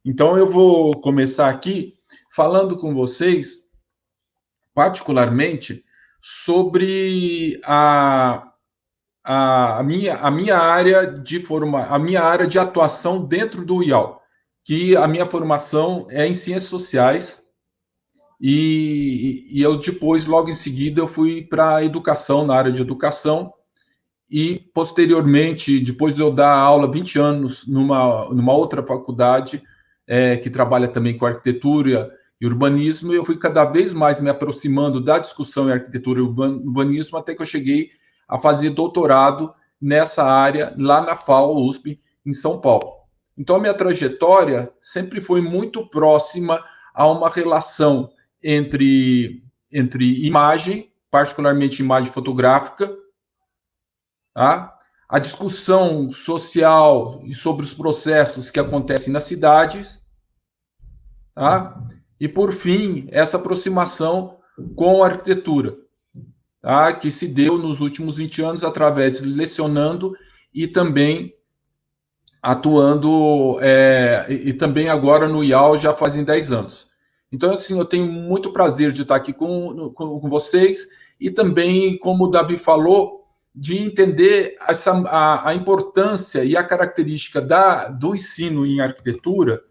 Então, eu vou começar aqui falando com vocês, particularmente, sobre a minha área a minha área de atuação dentro do IAL, que a minha formação é em ciências sociais e eu depois, logo em seguida, eu fui para a educação, na área de educação, e posteriormente, depois de eu dar aula 20 anos numa outra faculdade, que trabalha também com arquitetura e urbanismo, eu fui cada vez mais me aproximando da discussão em arquitetura e urbanismo, até que eu cheguei a fazer doutorado nessa área, lá na FAO USP, em São Paulo. Então, a minha trajetória sempre foi muito próxima a uma relação entre imagem, particularmente imagem fotográfica, tá? A discussão social e sobre os processos que acontecem nas cidades, tá? E, por fim, essa aproximação com a arquitetura, tá? Que se deu nos últimos 20 anos através de lecionando e também atuando, e também agora no IAL já fazem 10 anos. Então, assim, eu tenho muito prazer de estar aqui com vocês e também, como o Davi falou, de entender a importância e a característica do ensino em arquitetura,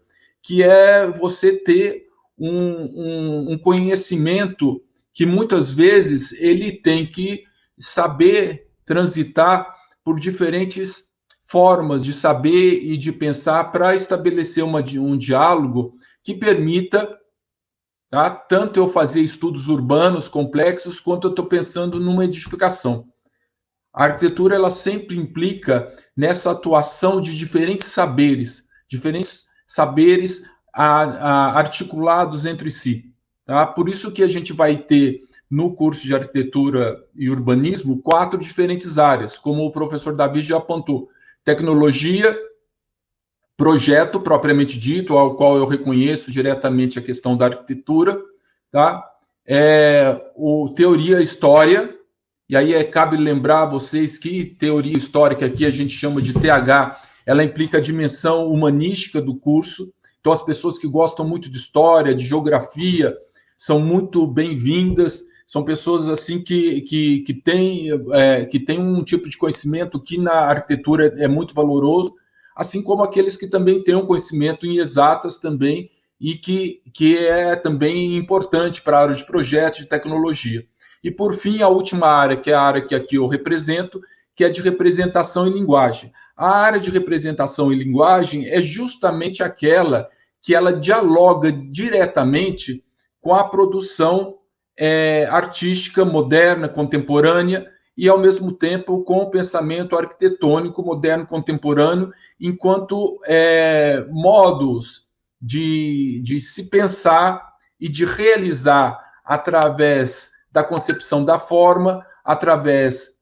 que é você ter um conhecimento que muitas vezes ele tem que saber transitar por diferentes formas de saber e de pensar para estabelecer um diálogo que permita, tá, tanto eu fazer estudos urbanos complexos, quanto eu estou pensando numa edificação. A arquitetura ela sempre implica nessa atuação de diferentes saberes articulados entre si. Tá? Por isso que a gente vai ter no curso de arquitetura e urbanismo 4 diferentes áreas, como o professor Davi já apontou: tecnologia, projeto propriamente dito, ao qual eu reconheço diretamente a questão da arquitetura, tá? Teoria história, e aí cabe lembrar a vocês que teoria histórica aqui a gente chama de TH, ela implica a dimensão humanística do curso, então as pessoas que gostam muito de história, de geografia, são muito bem-vindas, são pessoas assim que têm um tipo de conhecimento que na arquitetura é muito valoroso, assim como aqueles que também têm um conhecimento em exatas também e que é também importante para a área de projetos de tecnologia. E, por fim, a última área, que é a área que aqui eu represento, que é de representação e linguagem. A área de representação e linguagem é justamente aquela que ela dialoga diretamente com a produção artística moderna, contemporânea, e, ao mesmo tempo, com o pensamento arquitetônico moderno contemporâneo, enquanto modos de se pensar e de realizar através da concepção da forma, através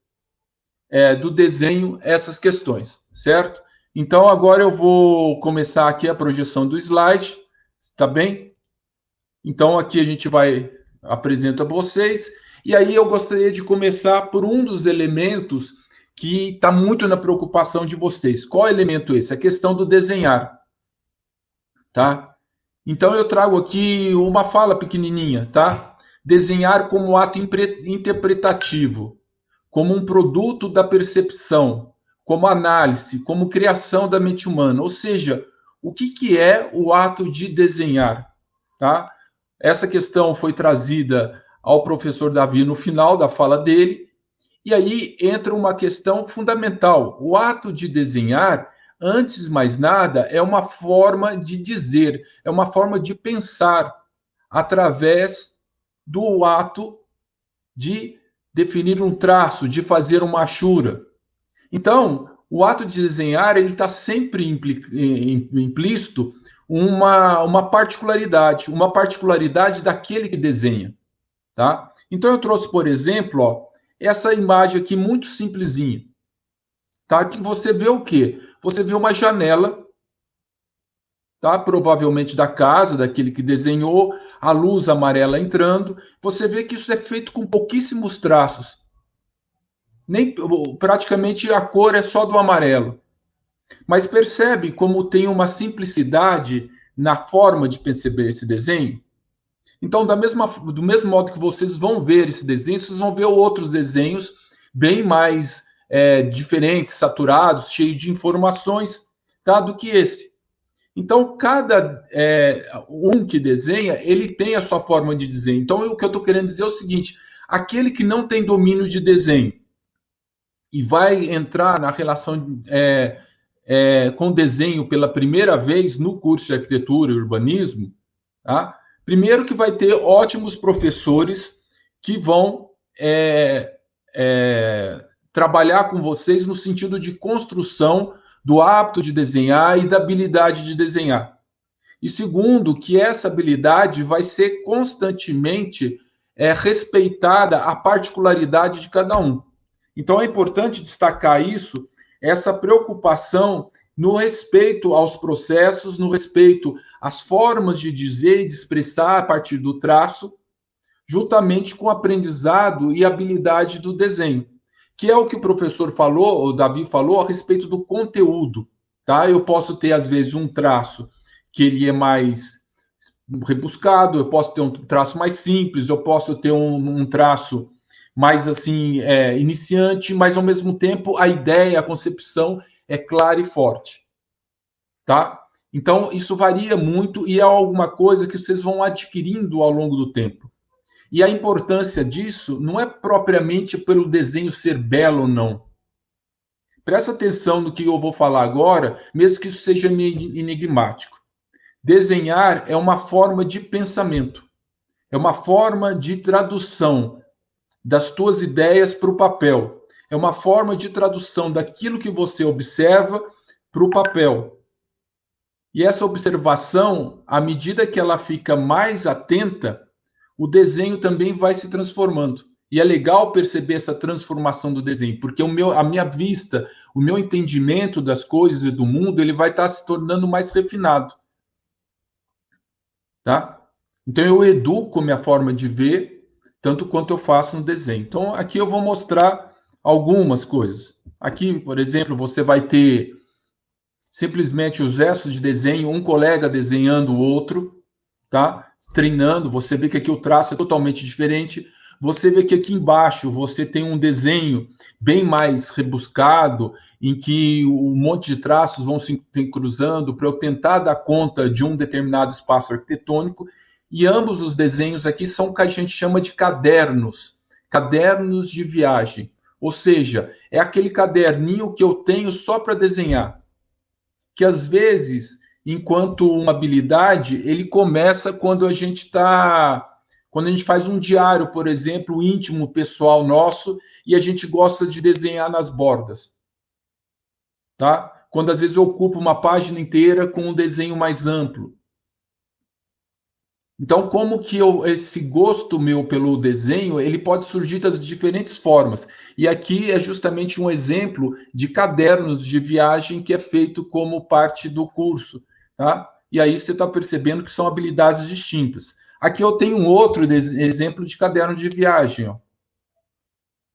do desenho, essas questões, certo? Então, agora eu vou começar aqui a projeção do slide, tá bem? Então, aqui a gente vai apresentar a vocês, e aí eu gostaria de começar por um dos elementos que está muito na preocupação de vocês. Qual elemento esse? A questão do desenhar, tá? Então, eu trago aqui uma fala pequenininha, tá? Desenhar como ato interpretativo, como um produto da percepção, como análise, como criação da mente humana. Ou seja, o que é o ato de desenhar, tá? Essa questão foi trazida ao professor Davi no final da fala dele, e aí entra uma questão fundamental. O ato de desenhar, antes de mais nada, é uma forma de dizer, é uma forma de pensar através do ato de definir um traço, de fazer uma achura. Então, o ato de desenhar ele está sempre implícito uma particularidade daquele que desenha, tá? Então eu trouxe, por exemplo, ó, essa imagem aqui muito simplesinha, tá? Que você vê o quê? Você vê uma janela, tá? Provavelmente da casa, daquele que desenhou, a luz amarela entrando. Você vê que isso é feito com pouquíssimos traços. Praticamente a cor é só do amarelo. Mas percebe como tem uma simplicidade na forma de perceber esse desenho? Então, do mesmo modo que vocês vão ver esse desenho, vocês vão ver outros desenhos bem mais diferentes, saturados, cheios de informações, tá, do que esse. Então, cada um que desenha, ele tem a sua forma de desenho. Então, o que eu estou querendo dizer é o seguinte: aquele que não tem domínio de desenho e vai entrar na relação com desenho pela primeira vez no curso de arquitetura e urbanismo, tá? Primeiro que vai ter ótimos professores que vão trabalhar com vocês no sentido de construção do hábito de desenhar e da habilidade de desenhar. E segundo, que essa habilidade vai ser constantemente respeitada a particularidade de cada um. Então é importante destacar isso, essa preocupação no respeito aos processos, no respeito às formas de dizer e de expressar a partir do traço, juntamente com o aprendizado e habilidade do desenho, que é o que o professor falou, o Davi falou, a respeito do conteúdo. Tá? Eu posso ter, às vezes, um traço que ele é mais rebuscado, eu posso ter um traço mais simples, eu posso ter um traço mais assim iniciante, mas ao mesmo tempo a ideia, a concepção é clara e forte, tá? Então isso varia muito e é alguma coisa que vocês vão adquirindo ao longo do tempo. E a importância disso não é propriamente pelo desenho ser belo ou não. Presta atenção no que eu vou falar agora, mesmo que isso seja meio enigmático. Desenhar é uma forma de pensamento, é uma forma de tradução das tuas ideias para o papel. É uma forma de tradução daquilo que você observa para o papel. E essa observação, à medida que ela fica mais atenta, o desenho também vai se transformando. E é legal perceber essa transformação do desenho, porque a minha vista, o meu entendimento das coisas e do mundo, ele vai estar se tornando mais refinado. Tá? Então eu educo minha forma de ver, tanto quanto eu faço no desenho. Então aqui eu vou mostrar algumas coisas. Aqui, por exemplo, você vai ter simplesmente os gestos de desenho, um colega desenhando o outro, tá? Treinando, você vê que aqui o traço é totalmente diferente. Você vê que aqui embaixo você tem um desenho bem mais rebuscado, em que um monte de traços vão se cruzando para eu tentar dar conta de um determinado espaço arquitetônico. E ambos os desenhos aqui são o que a gente chama de cadernos, cadernos de viagem. Ou seja, é aquele caderninho que eu tenho só para desenhar, que às vezes, enquanto uma habilidade, ele começa quando a gente faz um diário, por exemplo, íntimo, pessoal nosso, e a gente gosta de desenhar nas bordas. Tá? Quando às vezes eu ocupo uma página inteira com um desenho mais amplo. Então, como que esse gosto meu pelo desenho, ele pode surgir das diferentes formas. E aqui é justamente um exemplo de cadernos de viagem que é feito como parte do curso. Tá? E aí você está percebendo que são habilidades distintas. Aqui eu tenho um outro exemplo de caderno de viagem. Ó.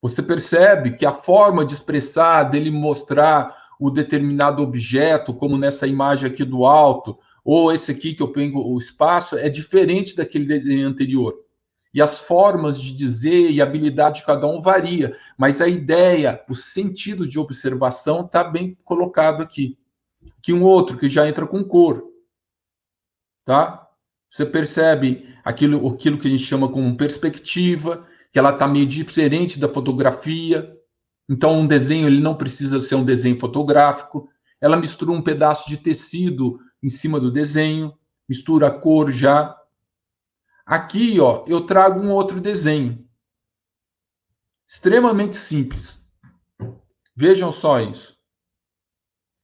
Você percebe que a forma de expressar, dele mostrar o determinado objeto, como nessa imagem aqui do alto, ou esse aqui que eu pego o espaço, é diferente daquele desenho anterior. E as formas de dizer e a habilidade de cada um varia, mas a ideia, o sentido de observação está bem colocado aqui. Aqui um outro que já entra com cor. Tá? Você percebe aquilo que a gente chama como perspectiva, que ela está meio diferente da fotografia. Então, um desenho ele não precisa ser um desenho fotográfico. Ela mistura um pedaço de tecido em cima do desenho, mistura a cor já. Aqui, ó, eu trago um outro desenho. Extremamente simples. Vejam só isso.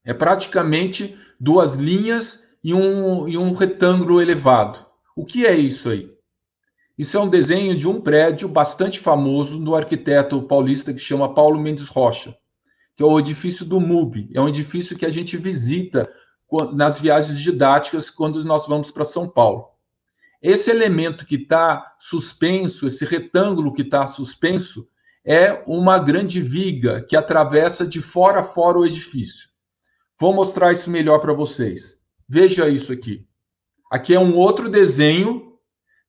É praticamente duas linhas e um retângulo elevado. O que é isso aí? Isso é um desenho de um prédio bastante famoso do arquiteto paulista que chama Paulo Mendes Rocha, que é o edifício do MUB. É um edifício que a gente visita nas viagens didáticas quando nós vamos para São Paulo. Esse elemento que está suspenso, esse retângulo que está suspenso, é uma grande viga que atravessa de fora a fora o edifício. Vou mostrar isso melhor para vocês. Veja isso aqui. Aqui é um outro desenho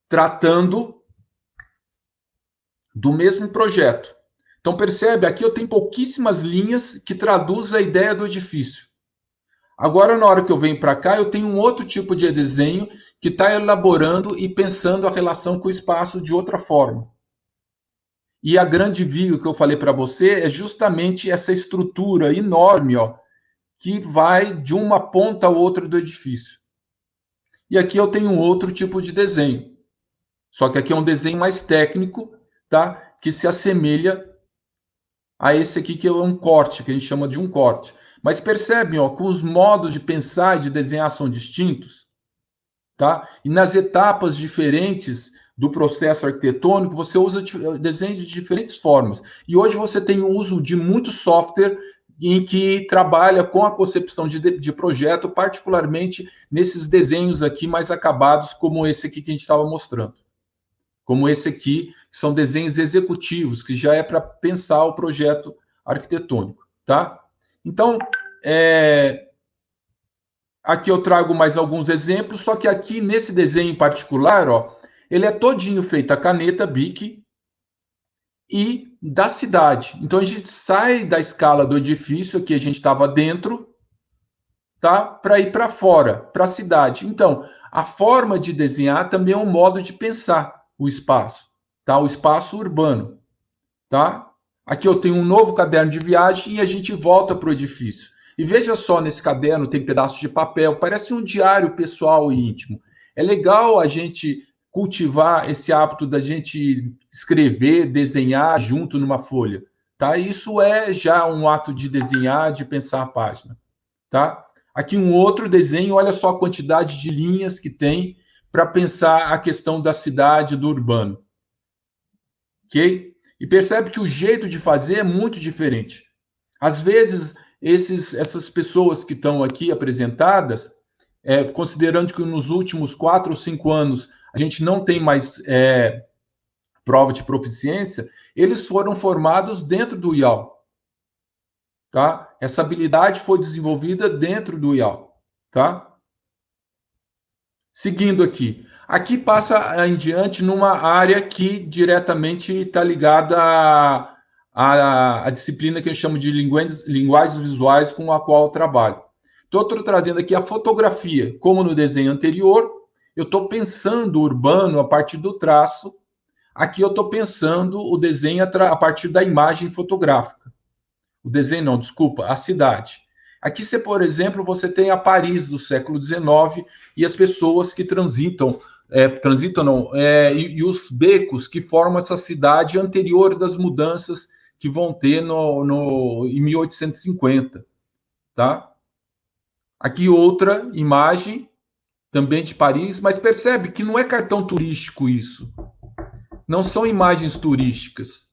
tratando do mesmo projeto. Então, percebe, aqui eu tenho pouquíssimas linhas que traduzem a ideia do edifício. Agora, na hora que eu venho para cá, eu tenho um outro tipo de desenho que está elaborando e pensando a relação com o espaço de outra forma. E a grande viga que eu falei para você é justamente essa estrutura enorme, ó, que vai de uma ponta a outra do edifício. E aqui eu tenho um outro tipo de desenho. Só que aqui é um desenho mais técnico, tá? Que se assemelha a esse aqui, que é um corte, que a gente chama de um corte. Mas percebem, ó, que os modos de pensar e de desenhar são distintos, tá? E nas etapas diferentes do processo arquitetônico, você usa desenhos de diferentes formas. E hoje você tem o uso de muito software em que trabalha com a concepção de projeto, particularmente nesses desenhos aqui mais acabados, como esse aqui que a gente estava mostrando. Como esse aqui, são desenhos executivos, que já é para pensar o projeto arquitetônico, tá? Então, aqui eu trago mais alguns exemplos, só que aqui nesse desenho em particular, ó, ele é todinho feito a caneta Bic e da cidade. Então a gente sai da escala do edifício que a gente estava dentro, tá? Para ir para fora, para a cidade. Então, a forma de desenhar também é um modo de pensar o espaço, tá? O espaço urbano, tá? Aqui eu tenho um novo caderno de viagem e a gente volta para o edifício. E veja só, nesse caderno tem pedaços de papel, parece um diário pessoal e íntimo. É legal a gente cultivar esse hábito da gente escrever, desenhar junto numa folha, tá? Isso é já um ato de desenhar, de pensar a página, tá? Aqui um outro desenho, olha só a quantidade de linhas que tem para pensar a questão da cidade, do urbano. Ok? E percebe que o jeito de fazer é muito diferente. Às vezes, essas pessoas que estão aqui apresentadas, considerando que nos últimos 4 ou 5 anos a gente não tem mais prova de proficiência, eles foram formados dentro do IAL. Tá? Essa habilidade foi desenvolvida dentro do IAL. Tá? Seguindo aqui. Aqui passa em diante numa área que diretamente está ligada à disciplina que eu chamo de linguagens visuais com a qual eu trabalho. Então, eu estou trazendo aqui a fotografia, como no desenho anterior, eu estou pensando o urbano a partir do traço. Aqui eu estou pensando o desenho a partir da imagem fotográfica. O desenho não, desculpa, a cidade. Aqui, por exemplo, você tem a Paris do século XIX e as pessoas que transitam e os becos que formam essa cidade anterior das mudanças que vão ter em 1850. Tá? Aqui outra imagem, também de Paris, mas percebe que não é cartão turístico isso. Não são imagens turísticas.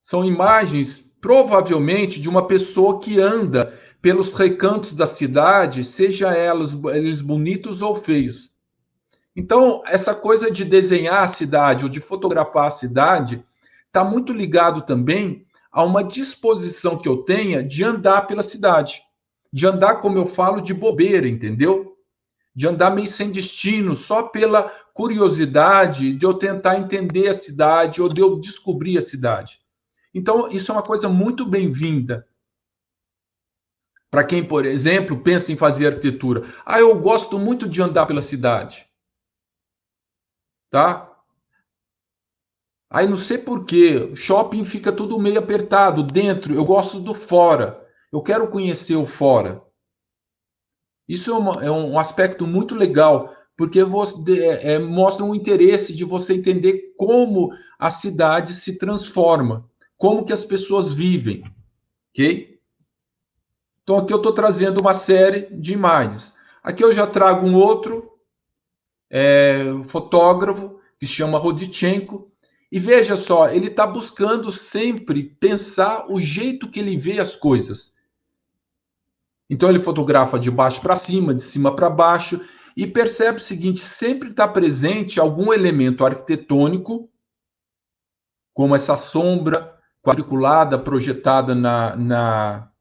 São imagens, provavelmente, de uma pessoa que anda pelos recantos da cidade, seja eles bonitos ou feios. Então, essa coisa de desenhar a cidade ou de fotografar a cidade está muito ligado também a uma disposição que eu tenha de andar pela cidade. De andar, como eu falo, de bobeira, entendeu? De andar meio sem destino, só pela curiosidade de eu tentar entender a cidade ou de eu descobrir a cidade. Então, isso é uma coisa muito bem-vinda para quem, por exemplo, pensa em fazer arquitetura. Eu gosto muito de andar pela cidade. Tá? Aí não sei por quê, shopping fica tudo meio apertado, dentro, eu gosto do fora. Eu quero conhecer o fora. Isso é um aspecto muito legal, porque mostra um interesse de você entender como a cidade se transforma, como que as pessoas vivem, ok? Então aqui eu estou trazendo uma série de imagens. Aqui eu já trago um outro fotógrafo que se chama Rodichenko. E veja só, ele está buscando sempre pensar o jeito que ele vê as coisas. Então ele fotografa de baixo para cima, de cima para baixo, e percebe o seguinte: sempre está presente algum elemento arquitetônico, como essa sombra quadriculada projetada na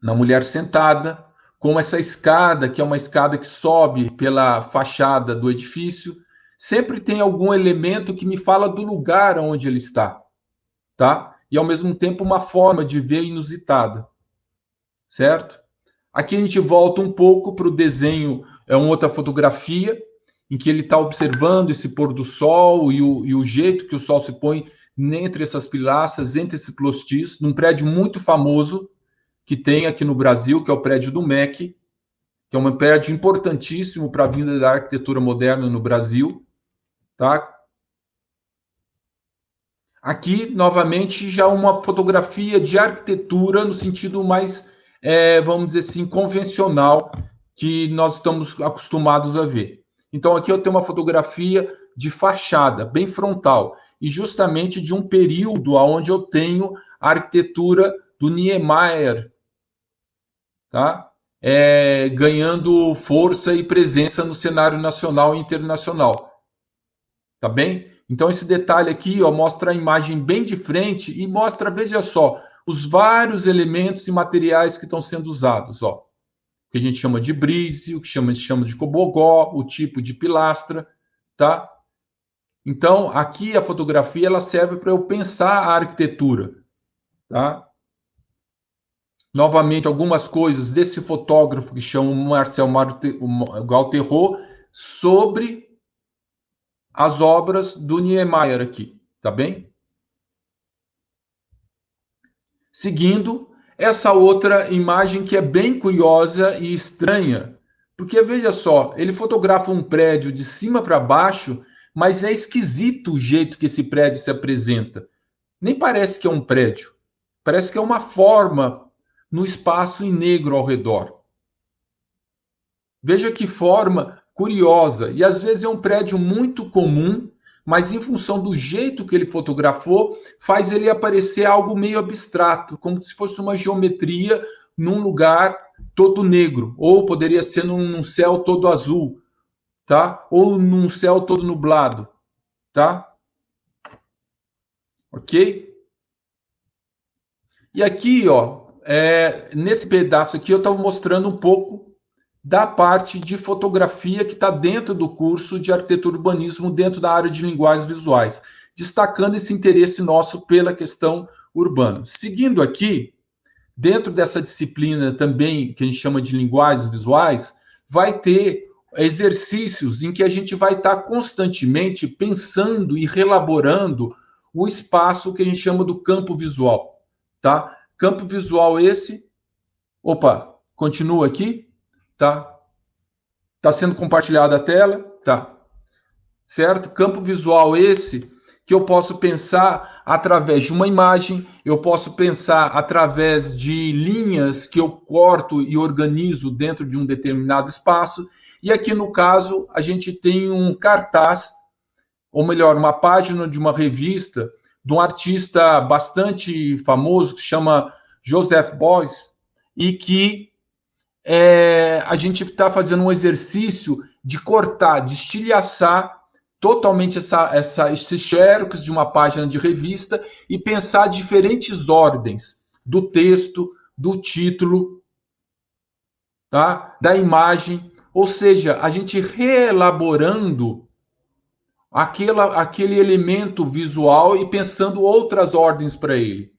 mulher sentada, como essa escada, que é uma escada que sobe pela fachada do edifício, sempre tem algum elemento que me fala do lugar onde ele está, tá? E ao mesmo tempo uma forma de ver inusitada, certo? Aqui a gente volta um pouco para o desenho, é uma outra fotografia, em que ele está observando esse pôr do sol e o jeito que o sol se põe entre essas pilastras, entre esse plostis, num prédio muito famoso que tem aqui no Brasil, que é o prédio do MEC, que é um prédio importantíssimo para a vinda da arquitetura moderna no Brasil, tá? Aqui, novamente, já uma fotografia de arquitetura no sentido mais, vamos dizer assim, convencional, que nós estamos acostumados a ver. Então, aqui eu tenho uma fotografia de fachada, bem frontal, e justamente de um período onde eu tenho a arquitetura do Niemeyer, tá? Ganhando força e presença no cenário nacional e internacional. Tá bem? Então, esse detalhe aqui ó, mostra a imagem bem de frente e mostra, veja só, os vários elementos e materiais que estão sendo usados. Ó. O que a gente chama de brise, o que a gente chama de cobogó, o tipo de pilastra. Tá? Então, aqui a fotografia ela serve para eu pensar a arquitetura. Tá? Novamente, algumas coisas desse fotógrafo que chama Marcel Galterreau sobre as obras do Niemeyer aqui, tá bem? Seguindo, essa outra imagem que é bem curiosa e estranha, porque veja só, ele fotografa um prédio de cima para baixo, mas é esquisito o jeito que esse prédio se apresenta. Nem parece que é um prédio, parece que é uma forma no espaço em negro ao redor. Veja que forma curiosa, e às vezes é um prédio muito comum, mas em função do jeito que ele fotografou, faz ele aparecer algo meio abstrato, como se fosse uma geometria num lugar todo negro, ou poderia ser num céu todo azul, tá? Ou num céu todo nublado, tá? Ok? E aqui, ó, nesse pedaço aqui eu estava mostrando um pouco da parte de fotografia que está dentro do curso de arquitetura e urbanismo, dentro da área de linguagens visuais, destacando esse interesse nosso pela questão urbana. Seguindo aqui, dentro dessa disciplina também, que a gente chama de linguagens visuais, vai ter exercícios em que a gente vai estar constantemente pensando e relaborando o espaço que a gente chama do campo visual, tá? Campo visual esse, opa, continua aqui, tá? Tá sendo compartilhada a tela, tá? Certo? Campo visual esse que eu posso pensar através de uma imagem, eu posso pensar através de linhas que eu corto e organizo dentro de um determinado espaço. E aqui no caso, a gente tem um cartaz, ou melhor, uma página de uma revista de um artista bastante famoso que chama Joseph Beuys e que a gente está fazendo um exercício de cortar, de estilhaçar totalmente esses xerox de uma página de revista e pensar diferentes ordens do texto, do título, tá? Da imagem, ou seja, a gente reelaborando aquele elemento visual e pensando outras ordens para ele.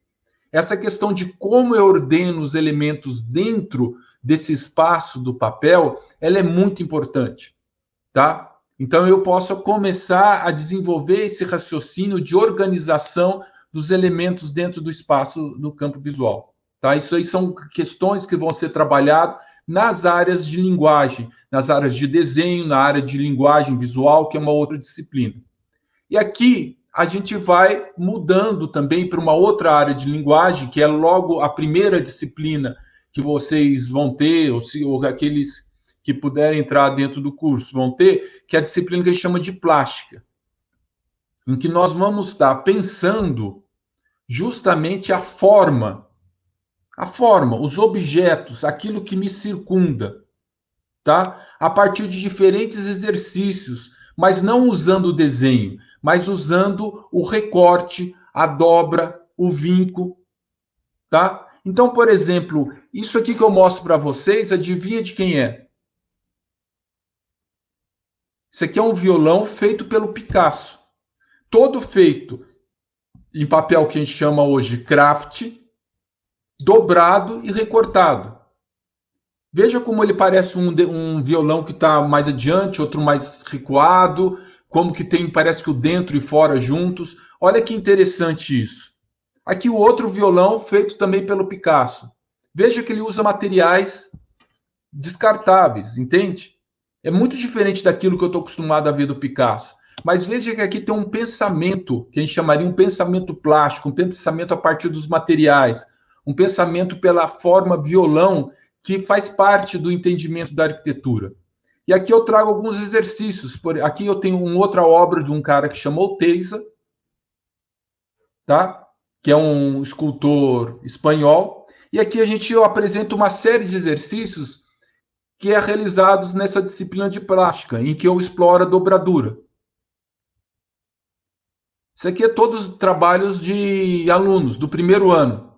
Essa questão de como eu ordeno os elementos dentro desse espaço do papel, ela é muito importante, tá? Então eu posso começar a desenvolver esse raciocínio de organização dos elementos dentro do espaço do campo visual, tá? Isso aí são questões que vão ser trabalhadas nas áreas de linguagem, nas áreas de desenho, na área de linguagem visual, que é uma outra disciplina. E aqui a gente vai mudando também para uma outra área de linguagem, que é logo a primeira disciplina que vocês vão ter, ou aqueles que puderem entrar dentro do curso vão ter, que é a disciplina que a gente chama de plástica, em que nós vamos estar pensando justamente a forma, os objetos, aquilo que me circunda, tá? A partir de diferentes exercícios, mas não usando o desenho, mas usando o recorte, a dobra, o vinco, tá? Então, por exemplo, isso aqui que eu mostro para vocês, adivinha de quem é? Isso aqui é um violão feito pelo Picasso. Todo feito em papel que a gente chama hoje craft, dobrado e recortado. Veja como ele parece um violão que está mais adiante, outro mais recuado, como que tem, parece que o dentro e fora juntos. Olha que interessante isso. Aqui o outro violão feito também pelo Picasso. Veja que ele usa materiais descartáveis, entende? É muito diferente daquilo que eu estou acostumado a ver do Picasso. Mas veja que aqui tem um pensamento, que a gente chamaria um pensamento plástico, um pensamento a partir dos materiais, um pensamento pela forma violão, que faz parte do entendimento da arquitetura. E aqui eu trago alguns exercícios. Aqui eu tenho uma outra obra de um cara que chamou Teiza, tá? Que é um escultor espanhol. E aqui eu apresento uma série de exercícios que é realizados nessa disciplina de plástica, em que eu exploro a dobradura. Isso aqui é todos trabalhos de alunos do primeiro ano,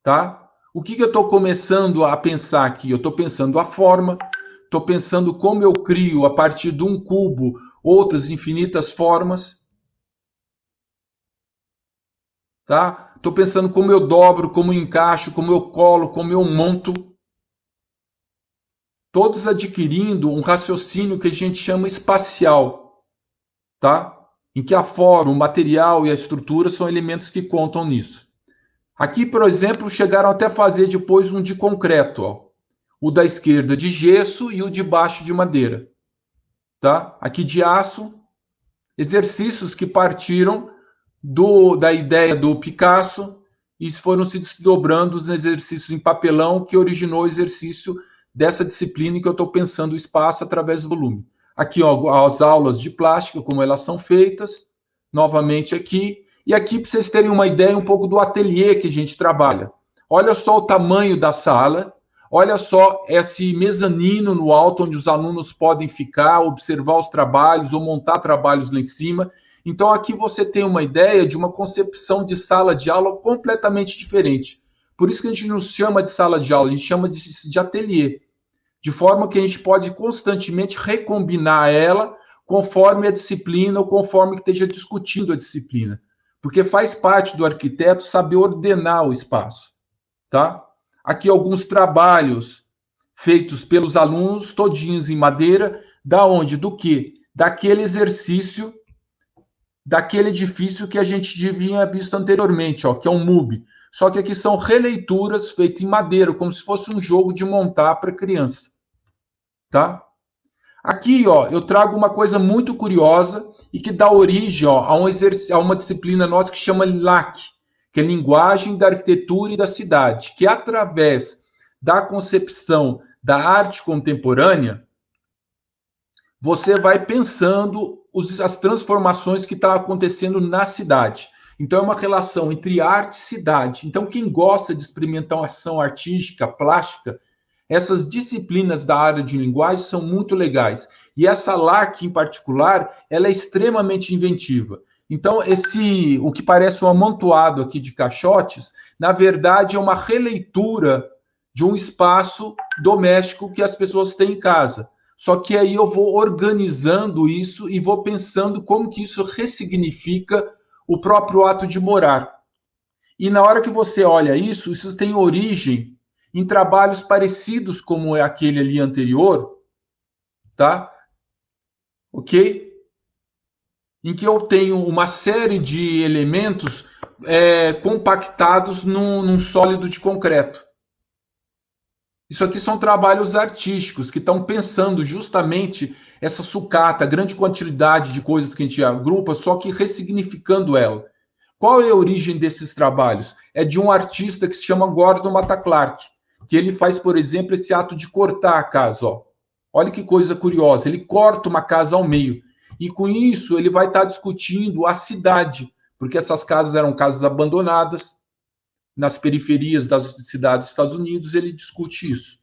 tá? O que eu estou começando a pensar aqui? Eu estou pensando a forma, estou pensando como eu crio, a partir de um cubo, outras infinitas formas, tá? Estou pensando como eu dobro, como eu encaixo, como eu colo, como eu monto. Todos adquirindo um raciocínio que a gente chama espacial, tá? Em que a forma, o material e a estrutura são elementos que contam nisso. Aqui, por exemplo, chegaram até a fazer depois um de concreto, ó. O da esquerda de gesso e o de baixo de madeira, tá? Aqui de aço, exercícios que partiram da ideia do Picasso e foram se desdobrando os exercícios em papelão que originou o exercício dessa disciplina em que eu estou pensando o espaço através do volume. Aqui, ó, as aulas de plástica, como elas são feitas, novamente aqui. E aqui, para vocês terem uma ideia um pouco do ateliê que a gente trabalha. Olha só o tamanho da sala, olha só esse mezanino no alto, onde os alunos podem ficar, observar os trabalhos ou montar trabalhos lá em cima. Então, aqui você tem uma ideia de uma concepção de sala de aula completamente diferente. Por isso que a gente não chama de sala de aula, a gente chama de ateliê. De forma que a gente pode constantemente recombinar ela conforme a disciplina ou conforme que esteja discutindo a disciplina. Porque faz parte do arquiteto saber ordenar o espaço, tá? Aqui alguns trabalhos feitos pelos alunos, todinhos em madeira, da onde? Do que? Daquele exercício, daquele edifício que a gente tinha visto anteriormente, ó, que é um MUB. Só que aqui são releituras feitas em madeira, como se fosse um jogo de montar para criança, tá? Aqui, ó, eu trago uma coisa muito curiosa e que dá origem, ó, a uma disciplina nossa que chama LAC, que é Linguagem da Arquitetura e da Cidade, que através da concepção da arte contemporânea, você vai pensando as transformações que estão acontecendo na cidade. Então, é uma relação entre arte e cidade. Então, quem gosta de experimentação artística, plástica, essas disciplinas da área de linguagem são muito legais. E essa LAC, em particular, ela é extremamente inventiva. Então, o que parece um amontoado aqui de caixotes, na verdade, é uma releitura de um espaço doméstico que as pessoas têm em casa. Só que aí eu vou organizando isso e vou pensando como que isso ressignifica o próprio ato de morar. E na hora que você olha isso, isso tem origem em trabalhos parecidos como é aquele ali anterior, tá? Ok? Em que eu tenho uma série de elementos compactados num sólido de concreto. Isso aqui são trabalhos artísticos que estão pensando justamente essa sucata, grande quantidade de coisas que a gente agrupa, só que ressignificando ela. Qual é a origem desses trabalhos? É de um artista que se chama Gordon Matta Clark, que ele faz, por exemplo, esse ato de cortar a casa. Ó. Olha que coisa curiosa, ele corta uma casa ao meio. E com isso ele vai estar discutindo a cidade, porque essas casas eram casas abandonadas, nas periferias das cidades dos Estados Unidos, ele discute isso.